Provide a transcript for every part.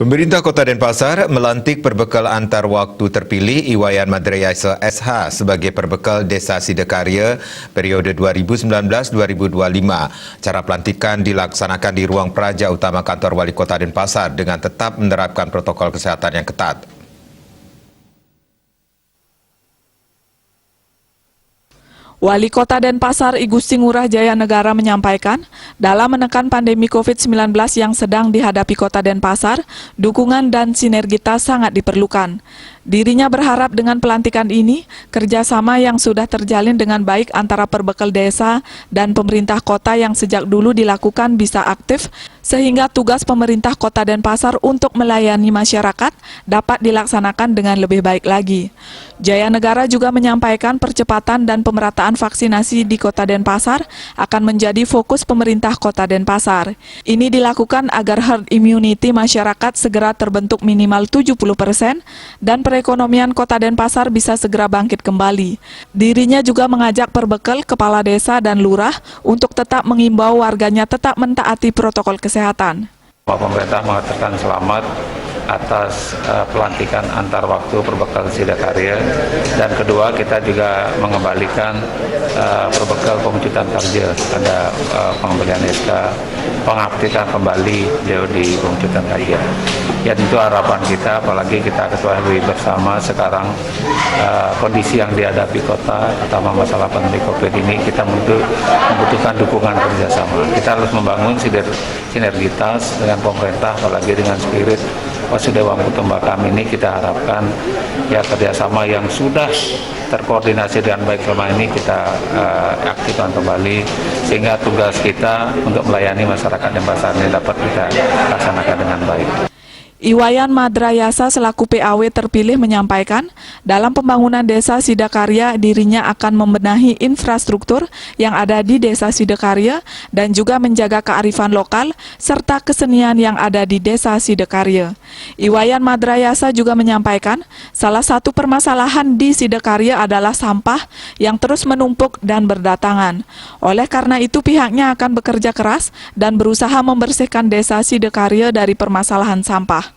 Pemerintah Kota Denpasar melantik perbekal antar waktu terpilih Iwayan Madrayasa SH sebagai perbekal Desa Sidakarya periode 2019-2025. Cara pelantikan dilaksanakan di ruang Praja Utama Kantor Wali Kota Denpasar dengan tetap menerapkan protokol kesehatan yang ketat. Wali Kota Denpasar I Gusti Ngurah Jaya Negara menyampaikan, dalam menekan pandemi COVID-19 yang sedang dihadapi Kota Denpasar, dukungan dan sinergitas sangat diperlukan. Dirinya berharap dengan pelantikan ini, kerjasama yang sudah terjalin dengan baik antara perbekal desa dan pemerintah kota yang sejak dulu dilakukan bisa aktif, sehingga tugas pemerintah Kota Denpasar untuk melayani masyarakat dapat dilaksanakan dengan lebih baik lagi. Jaya Negara juga menyampaikan percepatan dan pemerataan vaksinasi di Kota Denpasar akan menjadi fokus pemerintah Kota Denpasar. Ini dilakukan agar herd immunity masyarakat segera terbentuk minimal 70% dan perekonomian Kota Denpasar bisa segera bangkit kembali. Dirinya juga mengajak perbekal kepala desa dan lurah untuk tetap mengimbau warganya tetap mentaati protokol kesehatan. Pemerintah mengatakan selamat atas pelantikan antar waktu perbekal Sidakarya, dan kedua kita juga mengembalikan perbekal pemuncutan kerja pada pengembalian SK, pengaktifan kembali di pemuncutan kerja. Ya tentu harapan kita, apalagi kita ketahui bersama sekarang kondisi yang dihadapi kota, terutama masalah pandemi COVID ini, kita membutuhkan dukungan kerjasama. Kita harus membangun sinergitas dengan pemerintah, apalagi dengan spirit Wasudewa Mutumbakam ini. Kita harapkan ya kerjasama yang sudah terkoordinasi dengan baik selama ini kita aktifkan kembali, sehingga tugas kita untuk melayani masyarakat Denpasar ini dapat kita laksanakan dengan baik. Iwayan Madrayasa selaku PAW terpilih menyampaikan, dalam pembangunan Desa Sidakarya dirinya akan membenahi infrastruktur yang ada di Desa Sidakarya dan juga menjaga kearifan lokal serta kesenian yang ada di Desa Sidakarya. Iwayan Madrayasa juga menyampaikan, salah satu permasalahan di Sidakarya adalah sampah yang terus menumpuk dan berdatangan. Oleh karena itu pihaknya akan bekerja keras dan berusaha membersihkan Desa Sidakarya dari permasalahan sampah.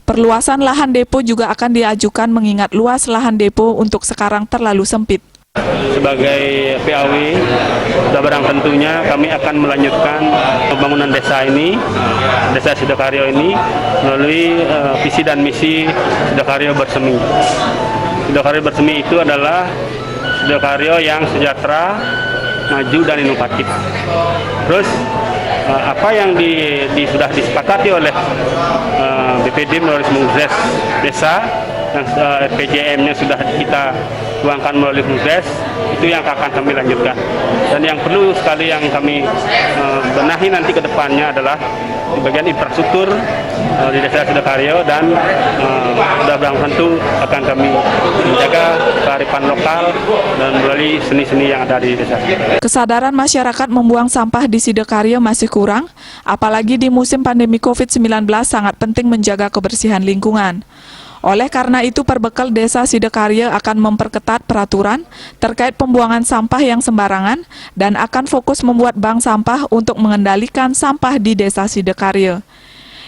Perluasan lahan depo juga akan diajukan mengingat luas lahan depo untuk sekarang terlalu sempit. Sebagai PAW, sudah barang tentunya kami akan melanjutkan pembangunan desa ini, Desa Sidakarya ini, melalui visi dan misi Sidakarya Bersemi. Sidakarya Bersemi itu adalah Sidakarya yang sejahtera, maju dan inovatif. Terus apa yang sudah disepakati oleh BPD melalui Mungdes Desa, yang RPJM-nya sudah kita tuangkan melalui Mungdes, itu yang akan kami lanjutkan. Dan yang perlu sekali yang kami benahi nanti ke depannya adalah di bagian infrastruktur di Desa Sidakarya, dan sudah barang tentu akan kami menjaga kearifan lokal dan melalui seni-seni yang ada di desa. Kesadaran masyarakat membuang sampah di Sidakarya masih kurang, apalagi di musim pandemi COVID-19 sangat penting menjaga kebersihan lingkungan. Oleh karena itu, perbekal Desa Sidakarya akan memperketat peraturan terkait pembuangan sampah yang sembarangan dan akan fokus membuat bank sampah untuk mengendalikan sampah di Desa Sidakarya.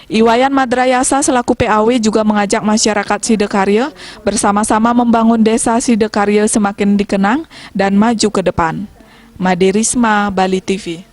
Iwayan Madrayasa selaku PAW juga mengajak masyarakat Sidakarya bersama-sama membangun Desa Sidakarya semakin dikenang dan maju ke depan. Made Risma, Bali TV.